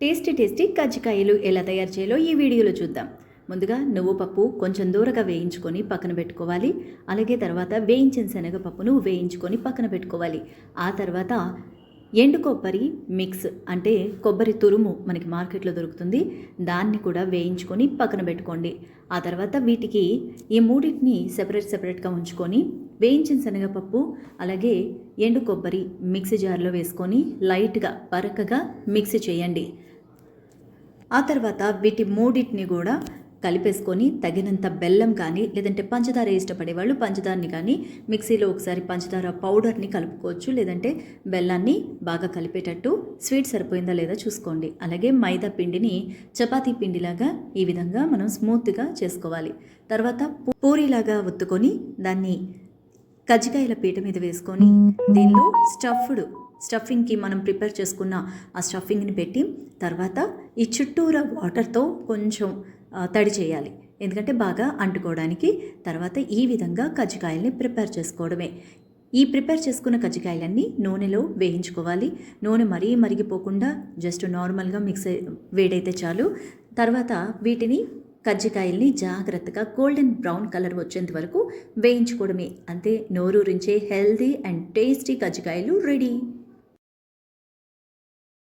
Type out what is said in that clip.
Tasty tasty కజ్జికాయలు ఎలా తయారు చేయాలో ఈ వీడియోలో చూద్దాం. ముందుగా నువ్వు పప్పు కొంచెం దూరగా వేయించుకొని పక్కన పెట్టుకోవాలి. అలాగే తర్వాత వేయించిన శనగపప్పును వేయించుకొని పక్కన పెట్టుకోవాలి. ఆ తర్వాత ఎండు కొబ్బరి మిక్స్ అంటే కొబ్బరి తురుము మనకి మార్కెట్లో దొరుకుతుంది. దాన్ని కూడా వేయించుకొని పక్కన పెట్టుకోండి. ఆ తర్వాత వీటికి ఈ మూడింటిని సెపరేట్గా ఉంచుకొని వేయించిన శనగపప్పు అలాగే ఎండు కొబ్బరి మిక్సీ జార్లో వేసుకొని లైట్గా బరకగా మిక్సీ చేయండి. ఆ తర్వాత వీటి మూడింటిని కూడా కలిపేసుకొని తగినంత బెల్లం కానీ లేదంటే పంచదార ఇష్టపడే వాళ్ళు పంచదారని కానీ మిక్సీలో ఒకసారి పంచదార పౌడర్ని కలుపుకోవచ్చు. లేదంటే బెల్లాన్ని బాగా కలిపేటట్టు స్వీట్ సరిపోయిందా లేదా చూసుకోండి. అలాగే మైదా పిండిని చపాతీ పిండిలాగా ఈ విధంగా మనం స్మూత్గా చేసుకోవాలి. తర్వాత పూరీలాగా ఒత్తుకొని దాన్ని కజ్జికాయల పీట మీద వేసుకొని దీనిలో స్టఫింగ్కి మనం ప్రిపేర్ చేసుకున్న ఆ స్టఫింగ్ని పెట్టి తర్వాత ఈ చుట్టూరా వాటర్తో కొంచెం తడి చేయాలి, ఎందుకంటే బాగా అంటుకోవడానికి. తర్వాత ఈ విధంగా కజ్జికాయల్ని ప్రిపేర్ చేసుకోవడమే. ఈ ప్రిపేర్ చేసుకున్న కజ్జికాయలన్నీ నూనెలో వేయించుకోవాలి. నూనె మరీ మరిగిపోకుండా జస్ట్ నార్మల్గా వేడైతే చాలు. తర్వాత వీటిని కజ్జికాయల్ని జాగ్రత్తగా గోల్డెన్ బ్రౌన్ కలర్ వచ్చేంత వరకు వేయించుకోవడమే. అంతే, నోరూరించే హెల్దీ అండ్ టేస్టీ కజ్జికాయలు రెడీ.